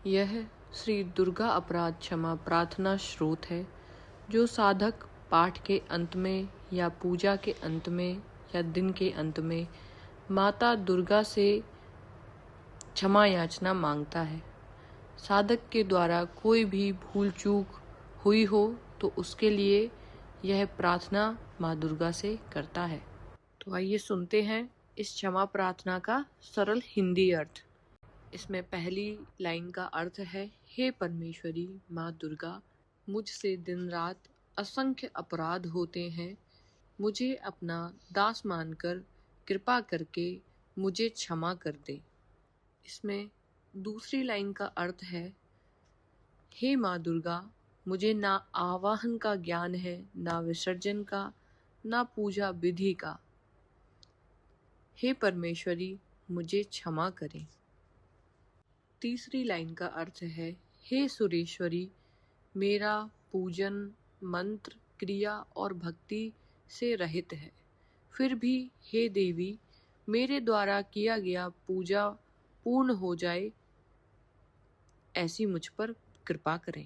यह श्री दुर्गा अपराध क्षमा प्रार्थना स्रोत है जो साधक पाठ के अंत में या पूजा के अंत में या दिन के अंत में माता दुर्गा से क्षमा याचना मांगता है। साधक के द्वारा कोई भी भूल चूक हुई हो तो उसके लिए यह प्रार्थना माँ दुर्गा से करता है। तो आइए सुनते हैं इस क्षमा प्रार्थना का सरल हिंदी अर्थ। इसमें पहली लाइन का अर्थ है, हे परमेश्वरी माँ दुर्गा, मुझसे दिन रात असंख्य अपराध होते हैं, मुझे अपना दास मानकर कृपा करके मुझे क्षमा कर दे। इसमें दूसरी लाइन का अर्थ है, हे माँ दुर्गा, मुझे ना आवाहन का ज्ञान है, ना विसर्जन का, ना पूजा विधि का। हे परमेश्वरी मुझे क्षमा करें। तीसरी लाइन का अर्थ है, हे सुरेश्वरी, मेरा पूजन मंत्र क्रिया और भक्ति से रहित है, फिर भी हे देवी, मेरे द्वारा किया गया पूजा पूर्ण हो जाए, ऐसी मुझ पर कृपा करें।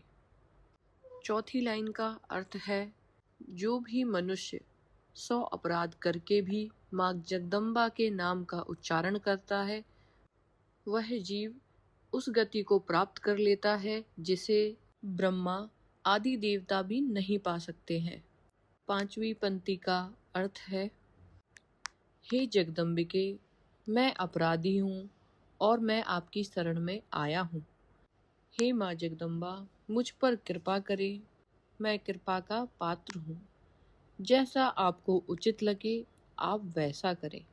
चौथी लाइन का अर्थ है, जो भी मनुष्य 100 अपराध करके भी माँ जगदम्बा के नाम का उच्चारण करता है, वह जीव उस गति को प्राप्त कर लेता है जिसे ब्रह्मा आदि देवता भी नहीं पा सकते हैं। पांचवी पंक्ति का अर्थ है, हे जगदम्बिके, मैं अपराधी हूँ और मैं आपकी शरण में आया हूँ। हे माँ जगदम्बा, मुझ पर कृपा करें, मैं कृपा का पात्र हूँ। जैसा आपको उचित लगे आप वैसा करें।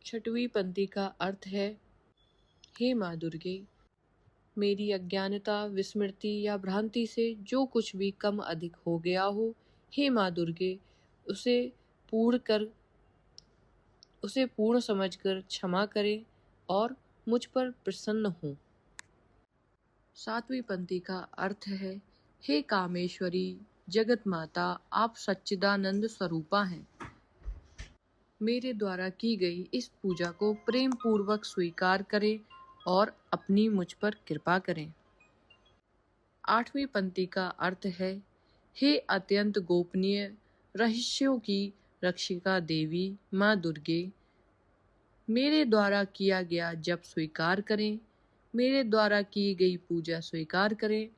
छठवीं पंक्ति का अर्थ है, हे माँ दुर्गे, मेरी अज्ञानता विस्मृति या भ्रांति से जो कुछ भी कम अधिक हो गया हो, हे माँ दुर्गे, उसे पूर्ण समझकर क्षमा करें और मुझ पर प्रसन्न हो। सातवीं पंक्ति का अर्थ है, हे कामेश्वरी जगत माता, आप सच्चिदानंद स्वरूपा हैं। मेरे द्वारा की गई इस पूजा को प्रेम पूर्वक स्वीकार करें और अपनी मुझ पर कृपा करें। आठवीं पंक्ति का अर्थ है, हे अत्यंत गोपनीय रहस्यों की रक्षिका देवी माँ दुर्गे, मेरे द्वारा किया गया जप स्वीकार करें, मेरे द्वारा की गई पूजा स्वीकार करें।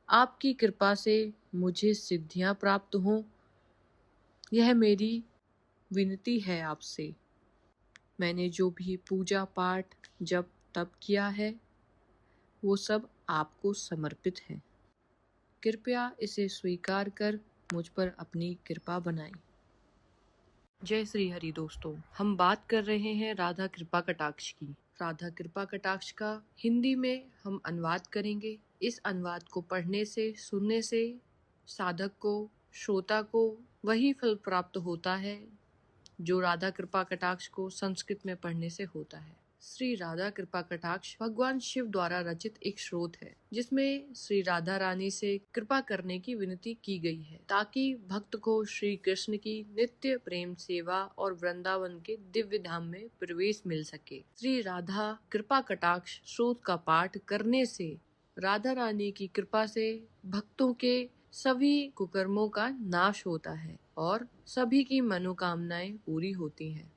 आपकी कृपा से मुझे सिद्धियां प्राप्त हों, यह मेरी विनती है आपसे। मैंने जो भी पूजा पाठ जप तप किया है वो सब आपको समर्पित है। कृपया इसे स्वीकार कर मुझ पर अपनी कृपा बनाएं। जय श्री हरि दोस्तों, हम बात कर रहे हैं राधा कृपा कटाक्ष की। राधा कृपा कटाक्ष का हिंदी में हम अनुवाद करेंगे। इस अनुवाद को पढ़ने से सुनने से साधक को श्रोता को वही फल प्राप्त होता है जो राधा कृपा कटाक्ष को संस्कृत में पढ़ने से होता है। श्री राधा कृपा कटाक्ष भगवान शिव द्वारा रचित एक स्रोत है जिसमें श्री राधा रानी से कृपा करने की विनती की गई है ताकि भक्त को श्री कृष्ण की नित्य प्रेम सेवा और वृंदावन के दिव्य धाम में प्रवेश मिल सके। श्री राधा कृपा कटाक्ष स्रोत का पाठ करने से राधा रानी की कृपा से भक्तों के सभी कुकर्मों का नाश होता है और सभी की मनोकामनाएं पूरी होती हैं।